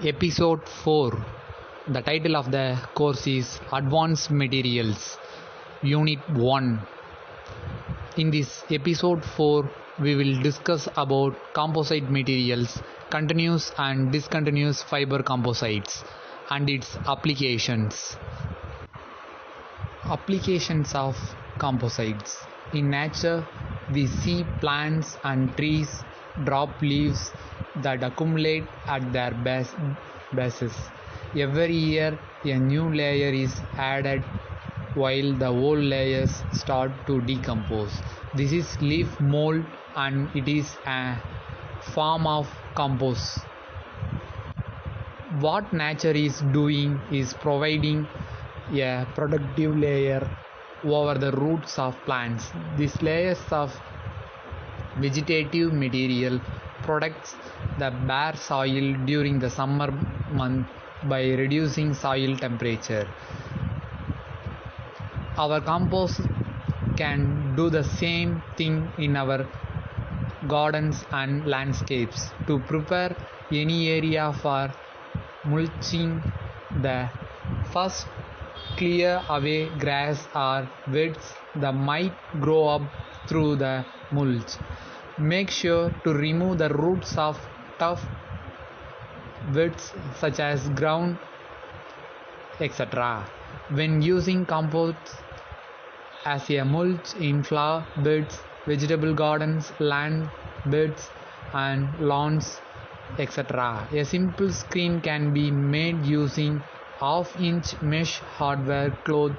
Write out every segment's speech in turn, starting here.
Episode 4. The title of the course is Advanced Materials, Unit 1. In this episode 4, we will discuss about composite materials, continuous and discontinuous fiber composites, and its applications. Applications of composites. In nature, we see plants and trees drop leaves that accumulate at their bases. Every year, a new layer is added while the old layers start to decompose. This is leaf mold and it is a form of compost. What nature is doing is providing a protective layer over the roots of plants. These layers of vegetative material protects the bare soil during the summer month by reducing soil temperature. Our compost can do the same thing in our gardens and landscapes. To prepare any area for mulching, the first clear away grass or weeds that might grow up through the mulch. Make sure to remove the roots of tough weeds such as ground, etc. When using compost as a mulch in flower beds, vegetable gardens, land beds and lawns, etc. A simple screen can be made using half-inch mesh hardware cloth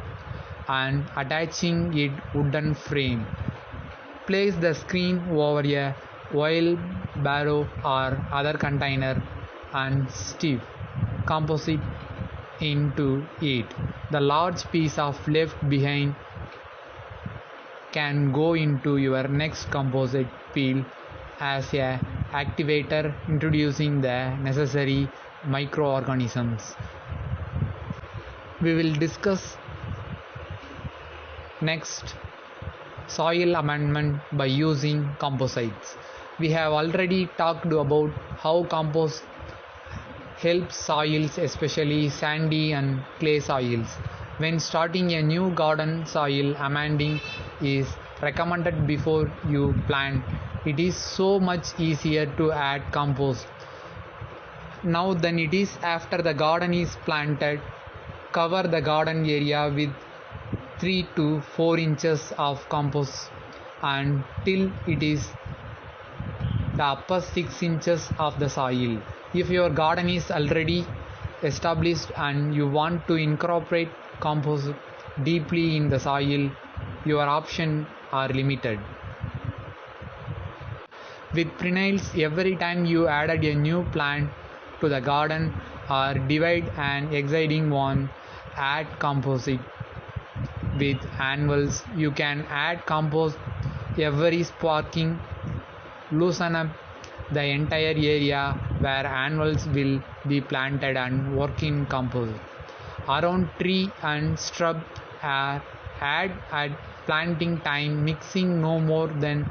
and attaching it wooden frame. Place the screen over a wheelbarrow or other container and stiff composite into it. The large piece of left behind can go into your next composite peel as a activator, introducing the necessary microorganisms. We will discuss next soil amendment by using composites. We have already talked about how compost helps soils, especially sandy and clay soils. When starting a new garden, soil amending is recommended before you plant. It is so much easier to add compost now than it is after the garden is planted. Cover the garden area with 3 to 4 inches of compost until it is the upper 6 inches of the soil. If your garden is already established and you want to incorporate compost deeply in the soil, your options are limited. With perennials, every time you added a new plant to the garden or divide an existing one, add composite. With annuals, you can add compost every sparking, loosen up the entire area where annuals will be planted and work in compost. Around tree and shrub are add at planting time, mixing no more than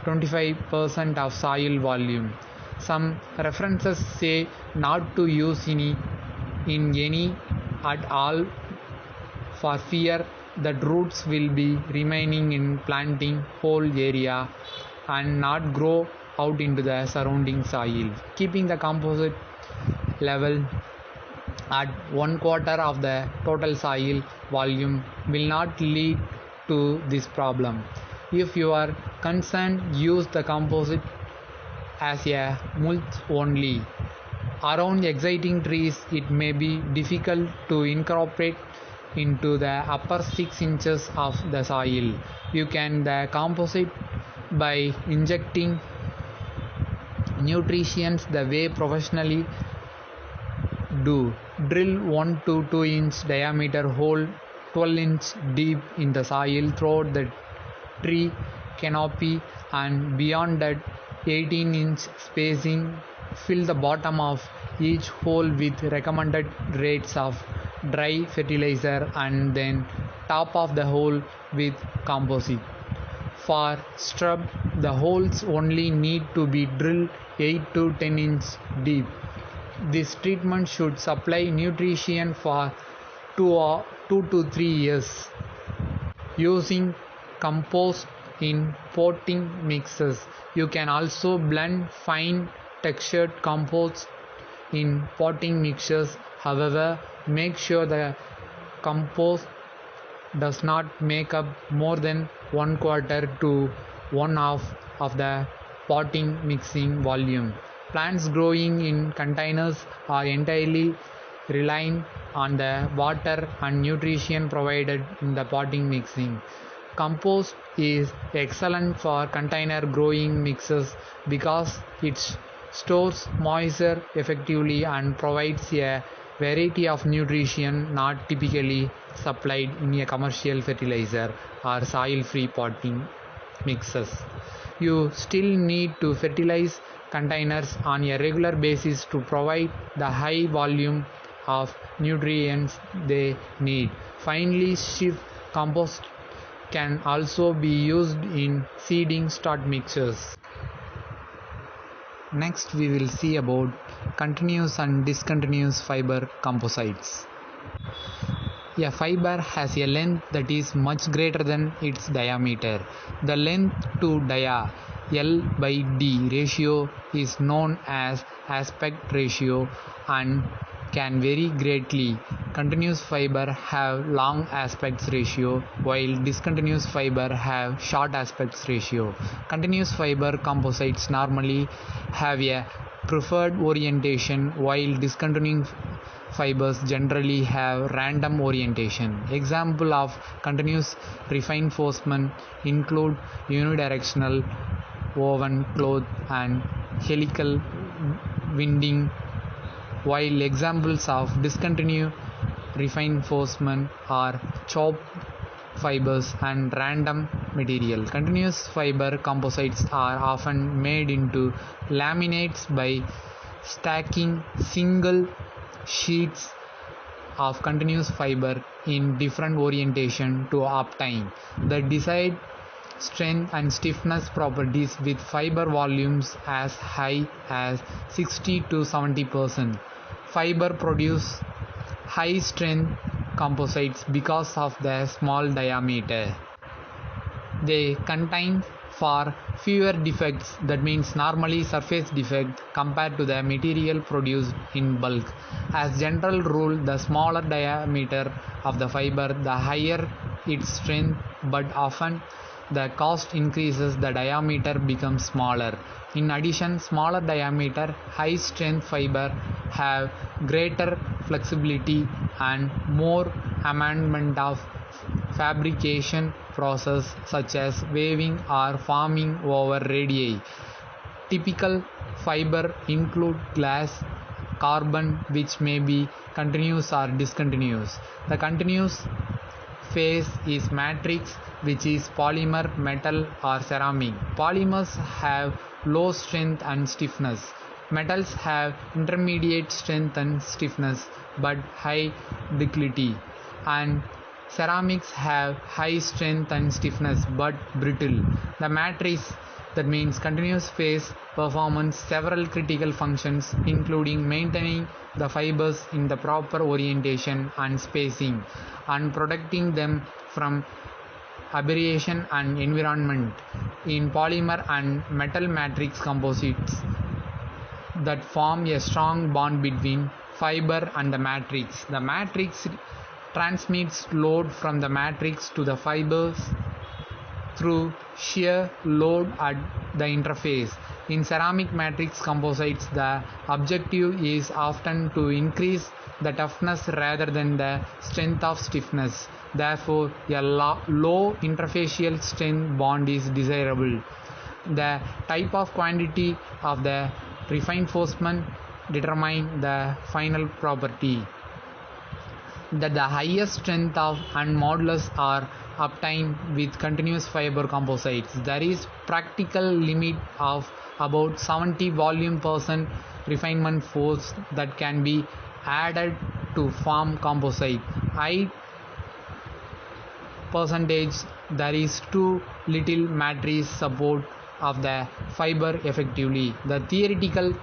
25% of soil volume. Some references say not to use any at all for fear that roots will be remaining in planting whole area and not grow out into the surrounding soil. Keeping the composite level at 1/4 of the total soil volume will not lead to this problem. If you are concerned, use the composite as a mulch only. Around exciting trees, it may be difficult to incorporate into the upper 6 inches of the soil. You can the composite by injecting nutrients the way professionally do. Drill 1 to 2 inch diameter hole 12 inch deep in the soil throughout the tree canopy and beyond that 18-inch spacing. Fill the bottom of each hole with recommended rates of dry fertilizer and then top of the hole with composite. For shrub, the holes only need to be drilled 8 to 10 inch deep. This treatment should supply nutrition for 2 to 3 years. Using compost in potting mixes. You can also blend fine textured compost in potting mixtures. However, make sure the compost does not make up more than 1/4 to 1/2 of the potting mixing volume. Plants growing in containers are entirely relying on the water and nutrition provided in the potting mixing. Compost is excellent for container growing mixes because it stores moisture effectively and provides a variety of nutrition not typically supplied in a commercial fertilizer or soil-free potting mixes. You still need to fertilize containers on a regular basis to provide the high volume of nutrients they need. Finally, shift compost can also be used in seeding start mixtures. Next, we will see about continuous and discontinuous fiber composites. A fiber has a length that is much greater than its diameter. The length to dia L/D ratio is known as aspect ratio and can vary greatly. Continuous fiber have long aspect ratio while discontinuous fiber have short aspect ratio. Continuous fiber composites normally have a preferred orientation while discontinuous fibers generally have random orientation. Example of continuous reinforcement include unidirectional woven cloth and helical winding, while examples of discontinuous reinforcement are chopped fibers and random material. Continuous fiber composites are often made into laminates by stacking single sheets of continuous fiber in different orientation to obtain the desired strength and stiffness properties with fiber volumes as high as 60 to 70%. Fiber produce high strength composites because of their small diameter. They contain far fewer defects, that means normally surface defect, compared to the material produced in bulk. As general rule, the smaller diameter of the fiber, the higher its strength, but often the cost increases, the diameter becomes smaller. In addition, smaller diameter, high strength fiber have greater flexibility and more amendment of fabrication process such as weaving or forming over radii. Typical fiber include glass, carbon, which may be continuous or discontinuous. The continuous phase is matrix, which is polymer, metal or ceramic. Polymers have low strength and stiffness. Metals have intermediate strength and stiffness but high ductility, and ceramics have high strength and stiffness but brittle. The matrix, that means continuous phase, performs several critical functions including maintaining the fibers in the proper orientation and spacing and protecting them from aberration and environment. In polymer and metal matrix composites that form a strong bond between fiber and the matrix. The matrix transmits load from the matrix to the fibers through shear load at the interface. In ceramic matrix composites, the objective is often to increase the toughness rather than the strength of stiffness. Therefore, a low interfacial strength bond is desirable. The type of quantity of the reinforcement determine the final property. That the highest strength of and modulus are obtained with continuous fiber composites. There is practical limit of about 70 volume% refinement force that can be added to form composite. High percentage there is too little matrix support of the fiber effectively. The theoretical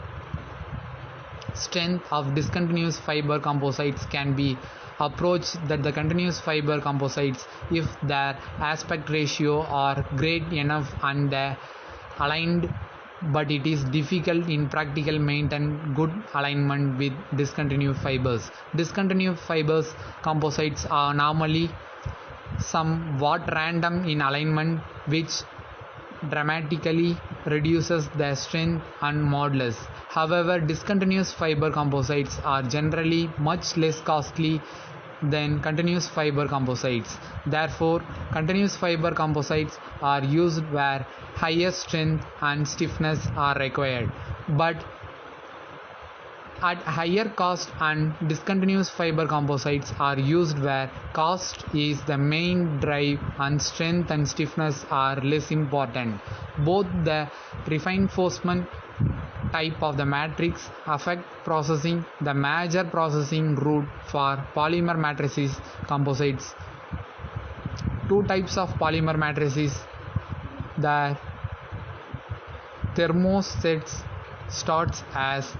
strength of discontinuous fiber composites can be approached that the continuous fiber composites, if their aspect ratio are great enough and aligned, but it is difficult in practical maintain good alignment with discontinuous fibers. Discontinuous fibers composites are normally somewhat random in alignment, which dramatically reduces their strength and modulus. However, discontinuous fiber composites are generally much less costly than continuous fiber composites. Therefore, continuous fiber composites are used where higher strength and stiffness are required, but at higher cost, and discontinuous fiber composites are used where cost is the main drive and strength and stiffness are less important. Both the reinforcement type of the matrix affect processing. The major processing route for polymer matrices composites. Two types of polymer matrices. The thermoplastics starts as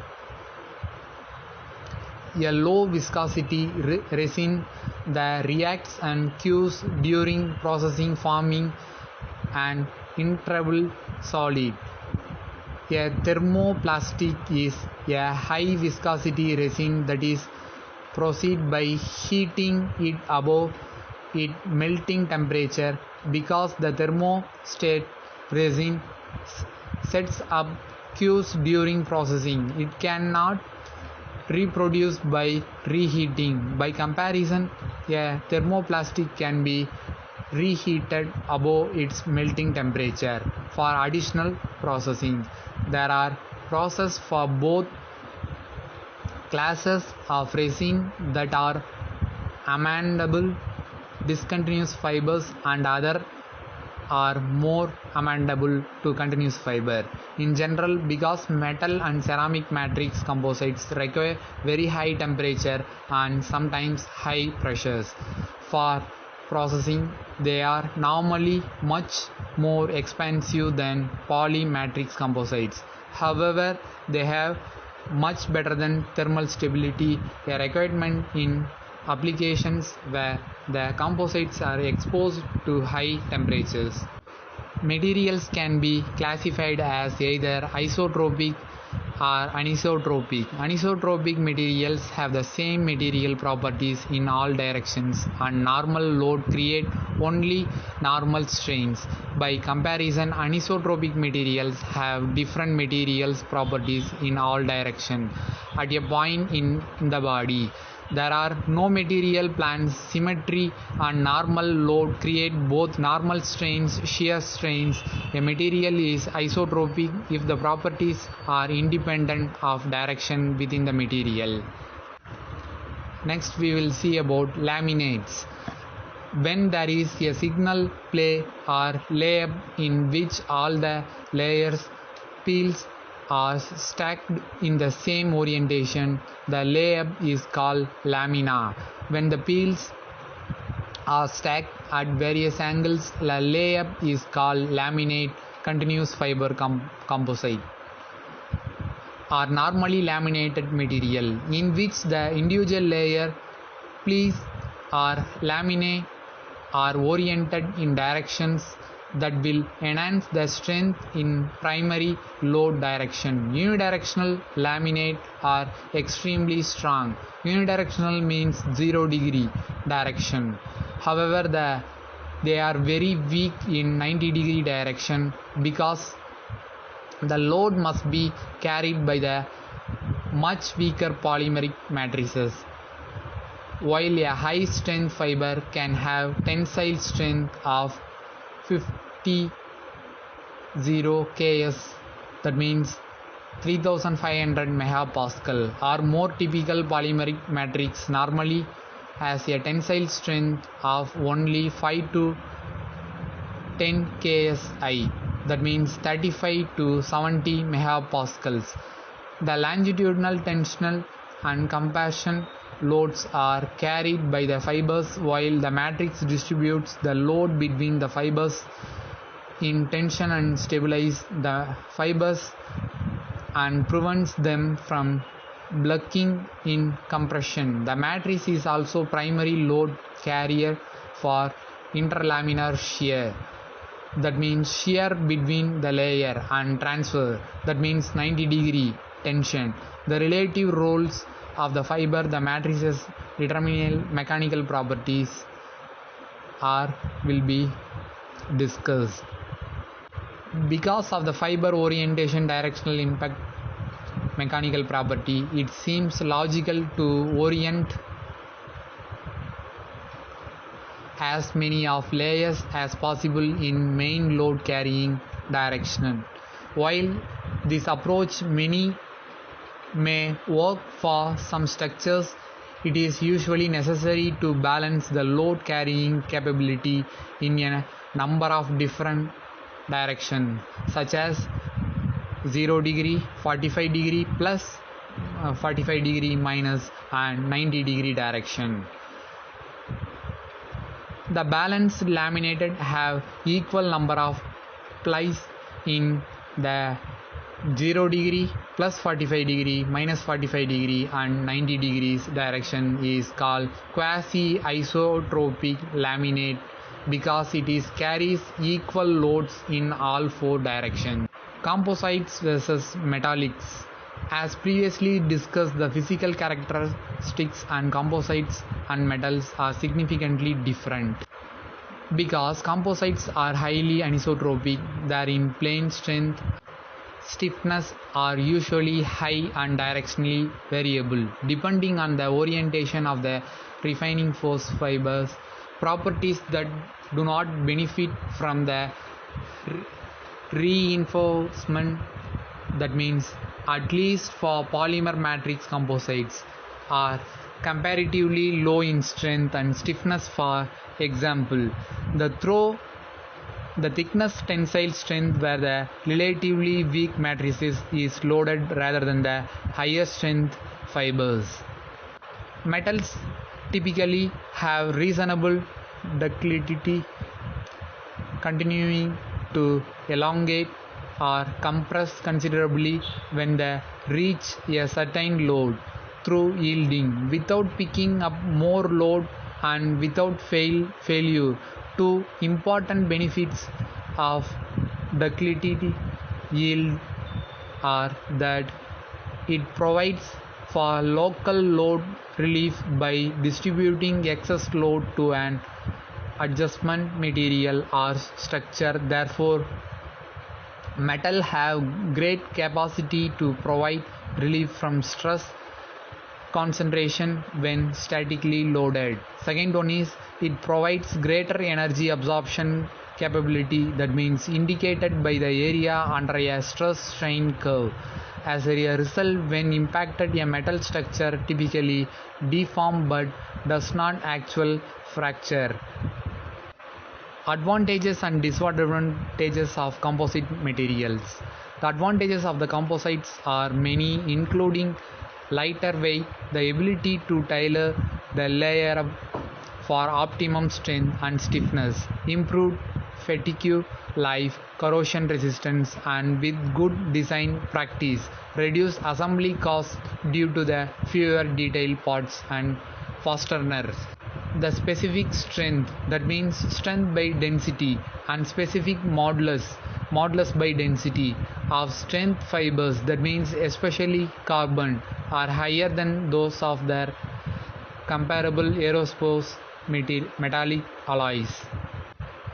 a low viscosity resin that reacts and cues during processing, forming an interval solid. A thermoplastic is a high viscosity resin that is proceed by heating it above its melting temperature. Because the thermostat resin sets up cues during processing, it cannot reproduce by reheating. By comparison, a thermoplastic can be reheated above its melting temperature for additional processing. There are processes for both classes of resin that are amendable. Discontinuous fibers and other are more amendable to continuous fiber. In general, because metal and ceramic matrix composites require very high temperature and sometimes high pressures for processing, they are normally much more expensive than polymatrix composites. However, they have much better than thermal stability, a requirement in applications where the composites are exposed to high temperatures. Materials can be classified as either isotropic or anisotropic. Anisotropic materials have the same material properties in all directions, and normal load create only normal strains. By comparison, anisotropic materials have different materials properties in all directions at a point in the body. There are no material plans. Symmetry and normal load create both normal strains, shear strains. A material is isotropic if the properties are independent of direction within the material. Next, we will see about laminates. When there is a signal play or layup in which all the layers peels are stacked in the same orientation, the layup is called lamina. When the peels are stacked at various angles, the layup is called laminate. Continuous fiber composite are normally laminated material in which the individual layer peels or laminae are oriented in directions that will enhance the strength in primary load direction. Unidirectional laminate are extremely strong. Unidirectional means 0 degree direction. However, they are very weak in 90 degree direction because the load must be carried by the much weaker polymeric matrices. While a high strength fiber can have tensile strength of 50 ks, that means 3500 megapascal, or more, typical polymeric matrix normally has a tensile strength of only 5 to 10 ksi, that means 35 to 70 megapascals. The longitudinal tensional and compression loads are carried by the fibers, while the matrix distributes the load between the fibers in tension and stabilize the fibers and prevents them from bulking in compression. The matrix is also primary load carrier for interlaminar shear, that means shear between the layer, and transfer, that means 90-degree tension. The relative roles of the fiber, the matrices, determinal mechanical properties will be discussed. Because of the fiber orientation directional impact mechanical property, it seems logical to orient as many of layers as possible in main load carrying direction. While this approach may work for some structures, it is usually necessary to balance the load carrying capability in a number of different directions, such as 0 degree, 45 degree plus, 45 degree minus, and 90 degree direction. The balanced laminated have equal number of plies in the 0 degree plus 45 degree minus 45 degree and 90 degrees direction is called quasi-isotropic laminate because it carries equal loads in all four directions. Composites versus metallics. As previously discussed, the physical characteristics and composites and metals are significantly different. Because composites are highly anisotropic, their in plane strength, stiffness are usually high and directionally variable depending on the orientation of the refining force fibers, properties that do not benefit from the reinforcement. That means, at least for polymer matrix composites, are comparatively low in strength and stiffness. For example, the thickness tensile strength where the relatively weak matrices is loaded rather than the higher strength fibers. Metals typically have reasonable ductility, continuing to elongate or compress considerably when they reach a certain load through yielding without picking up more load and without failure. Two important benefits of ductility yield are that it provides for local load relief by distributing excess load to an adjustment material or structure. Therefore, metal have great capacity to provide relief from stress concentration when statically loaded. Second one is it provides greater energy absorption capability, that means indicated by the area under a stress strain curve. As a result, when impacted, a metal structure typically deforms but does not actually fracture. Advantages and disadvantages of composite materials. The advantages of the composites are many, including lighter weight, the ability to tailor the layer for optimum strength and stiffness, improved fatigue life, corrosion resistance, and with good design practice, reduced assembly costs due to the fewer detailed parts and fasteners. The specific strength, that means strength by density, and specific modulus by density of strength fibers, that means especially carbon, are higher than those of their comparable aerospace metallic alloys.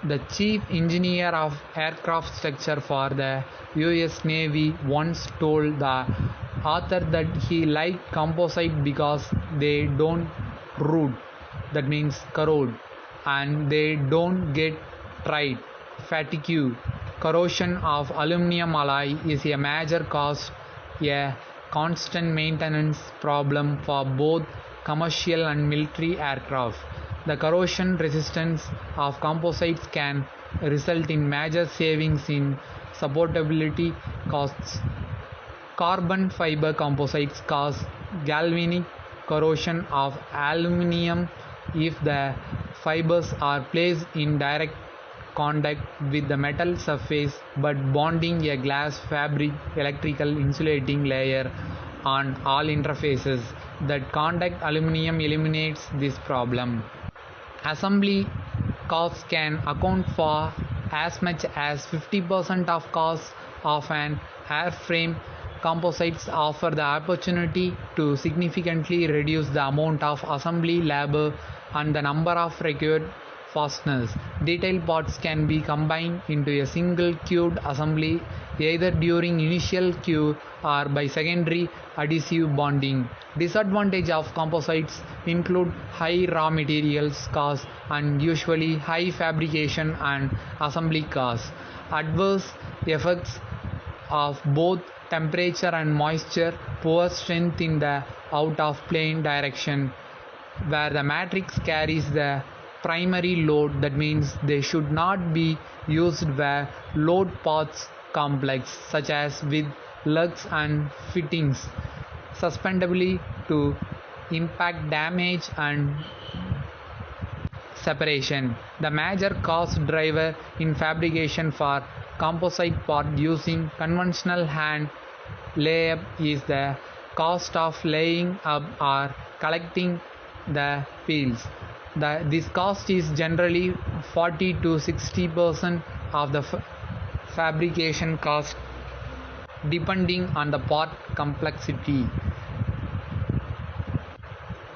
The chief engineer of aircraft structure for the US Navy once told the author that he liked composite because they don't rot, that means corrode, and they don't get tried. Fatigue, corrosion of aluminum alloy is a major cause, a constant maintenance problem for both commercial and military aircraft. The corrosion resistance of composites can result in major savings in supportability costs. Carbon fiber composites cause galvanic corrosion of aluminum if the fibers are placed in direct contact with the metal surface, but bonding a glass fabric electrical insulating layer on all interfaces. That contact aluminum eliminates this problem. Assembly costs can account for as much as 50% of costs of an airframe. Composites offer the opportunity to significantly reduce the amount of assembly labor and the number of required fasteners. Detailed parts can be combined into a single queued assembly either during initial queue or by secondary adhesive bonding. Disadvantage of composites include high raw materials costs and usually high fabrication and assembly costs. Adverse effects of both temperature and moisture, poor strength in the out of plane direction where the matrix carries the primary load. That means they should not be used where load paths complex, such as with lugs and fittings suspendably to impact damage and separation. The major cost driver in fabrication for composite part using conventional hand layup is the cost of laying up or collecting the peels. This cost is generally 40 to 60% of the fabrication cost depending on the part complexity.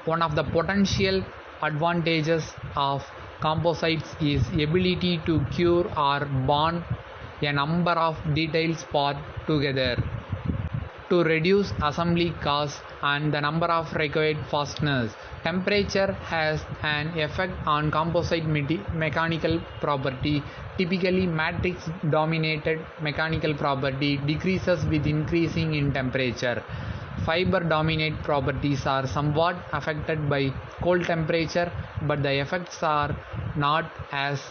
One of the potential advantages of composites is ability to cure or bond a number of details part together to reduce assembly costs and the number of required fasteners. Temperature has an effect on composite mechanical property. Typically, matrix dominated mechanical property decreases with increasing in temperature. Fiber dominant properties are somewhat affected by cold temperature, but the effects are not as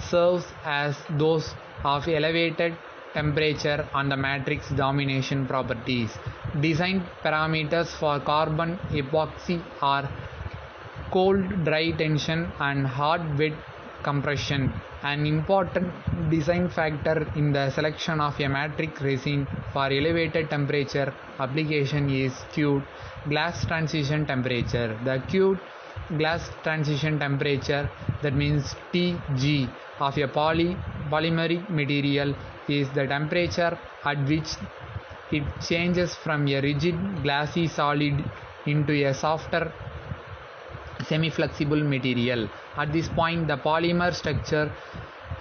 severe as those of elevated temperature on the matrix domination properties. Design parameters for carbon epoxy are cold dry tension and hot wet compression. An important design factor in the selection of a matrix resin for elevated temperature application is cured glass transition temperature. The cured glass transition temperature, that means Tg, of a polymeric material is the temperature at which it changes from a rigid glassy solid into a softer semi-flexible material. At this point, the polymer structure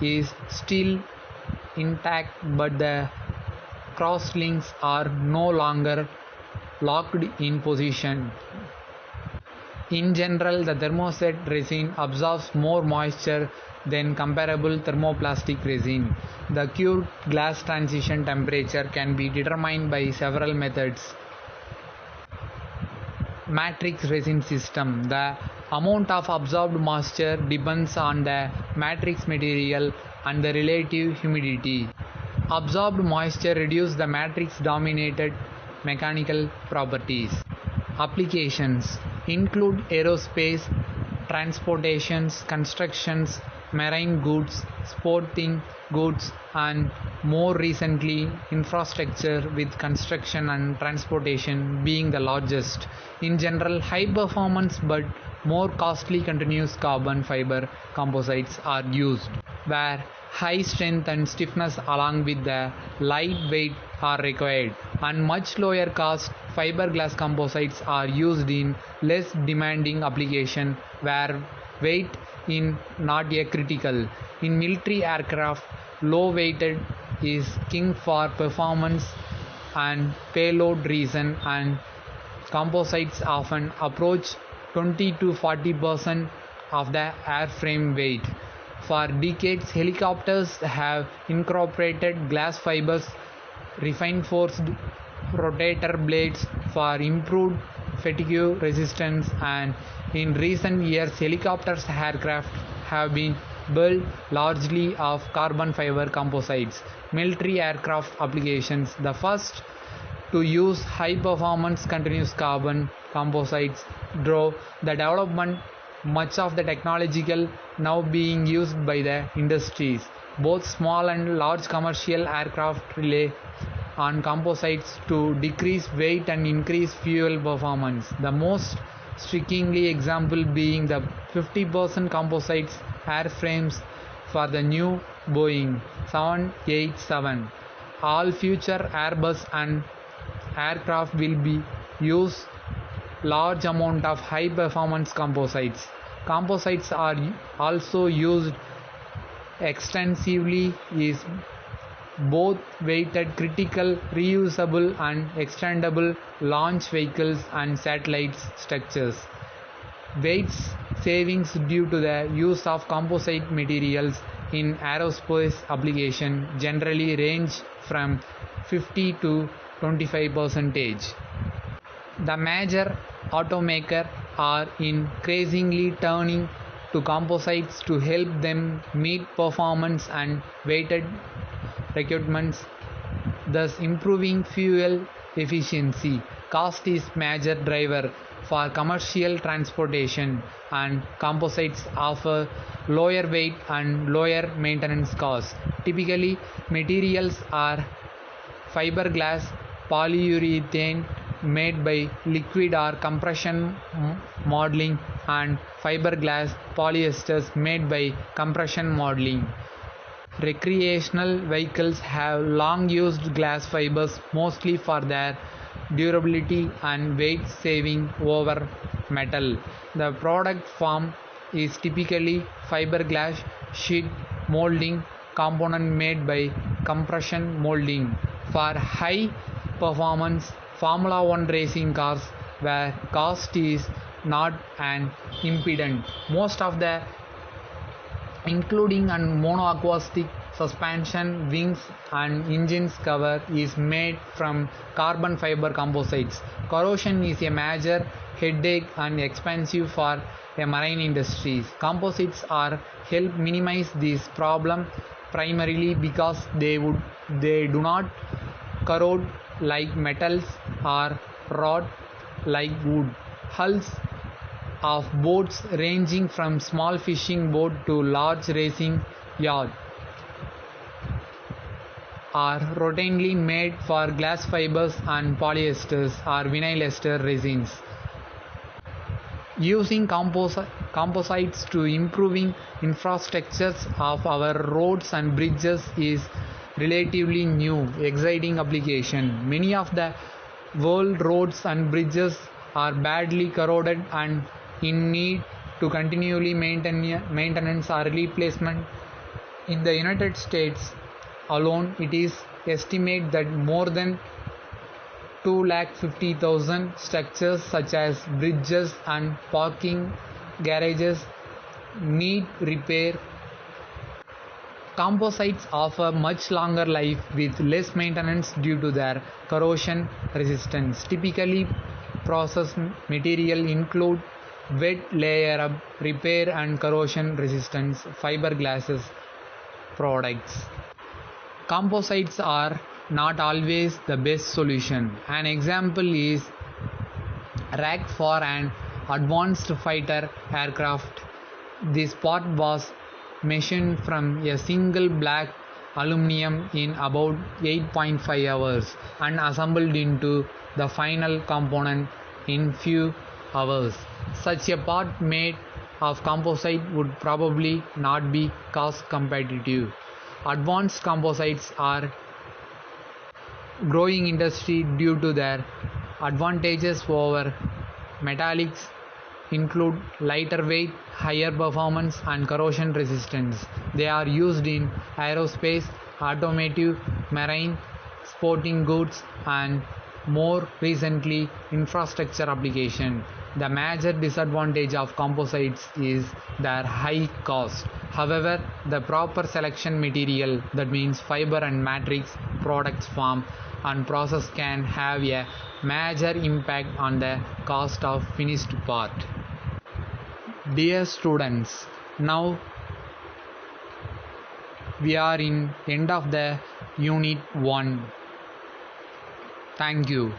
is still intact, but the crosslinks are no longer locked in position. In general, the thermoset resin absorbs more moisture than comparable thermoplastic resin. The cured glass transition temperature can be determined by several methods. Matrix resin system. The amount of absorbed moisture depends on the matrix material and the relative humidity. Absorbed moisture reduces the matrix dominated mechanical properties. Applications include aerospace, transportations, constructions, marine goods, sporting goods, and more recently infrastructure, with construction and transportation being the largest. In general, high performance but more costly continuous carbon fiber composites are used, where high strength and stiffness along with the light weight are required, and much lower cost fiberglass composites are used in less demanding application where weight is not a critical. In military aircraft, low weighted is king for performance and payload reason, and composites often approach 20 to 40% of the airframe weight. For decades, helicopters have incorporated glass fibers, reinforced rotator blades for improved fatigue resistance, and in recent years, helicopters aircraft have been built largely of carbon fiber composites. Military aircraft applications, the first to use high performance continuous carbon composites, drove the development much of the technological now being used by the industries. Both small and large commercial aircraft rely on composites to decrease weight and increase fuel performance. The most strikingly example being the 50% composites airframes for the new Boeing 787. All future Airbus and aircraft will be use large amount of high performance composites. Composites are also used extensively is both weighted critical, reusable and extendable launch vehicles and satellites structures. Weights savings due to the use of composite materials in aerospace application generally range from 50 to 25%. The major automakers are increasingly turning to composites to help them meet performance and weighted requirements, thus improving fuel efficiency. Cost is major driver for commercial transportation, and composites offer lower weight and lower maintenance costs. Typically, materials are fiberglass, polyurethane made by liquid or compression modeling, and fiberglass polyesters made by compression modeling. Recreational vehicles have long used glass fibers mostly for their durability and weight saving over metal. The product form is typically fiberglass sheet molding component made by compression molding for high performance Formula 1 racing cars where cost is not an impediment. Most of the including and monoacoustic suspension, wings and engines cover is made from carbon fiber composites. Corrosion is a major headache and expensive for a marine industries. Composites are help minimize this problem primarily because they do not corrode like metals or rot like wood. Hulls of boats ranging from small fishing boat to large racing yacht are routinely made for glass fibers and polyesters or vinyl ester resins. Using composites to improving infrastructures of our roads and bridges is relatively new, exciting application. Many of the world roads and bridges are badly corroded and in need to continually maintenance or replacement. In the United States alone, it is estimated that more than 250,000 structures such as bridges and parking garages need repair. Composites offer much longer life with less maintenance due to their corrosion resistance. Typically, processed material include wet layer up, repair and corrosion resistance fiberglass products. Composites are not always the best solution. An example is rack for an advanced fighter aircraft. This part was machined from a single black aluminum in about 8.5 hours and assembled into the final component in few hours. Such a part made of composite would probably not be cost competitive. Advanced composites are growing industry due to their advantages over metallics include lighter weight, higher performance and corrosion resistance. They are used in aerospace, automotive, marine, sporting goods and more recently infrastructure application. The major disadvantage of composites is their high cost. However, the proper selection material, that means fiber and matrix products form and process, can have a major impact on the cost of finished part. Dear students, now we are in end of the unit 1. Thank you.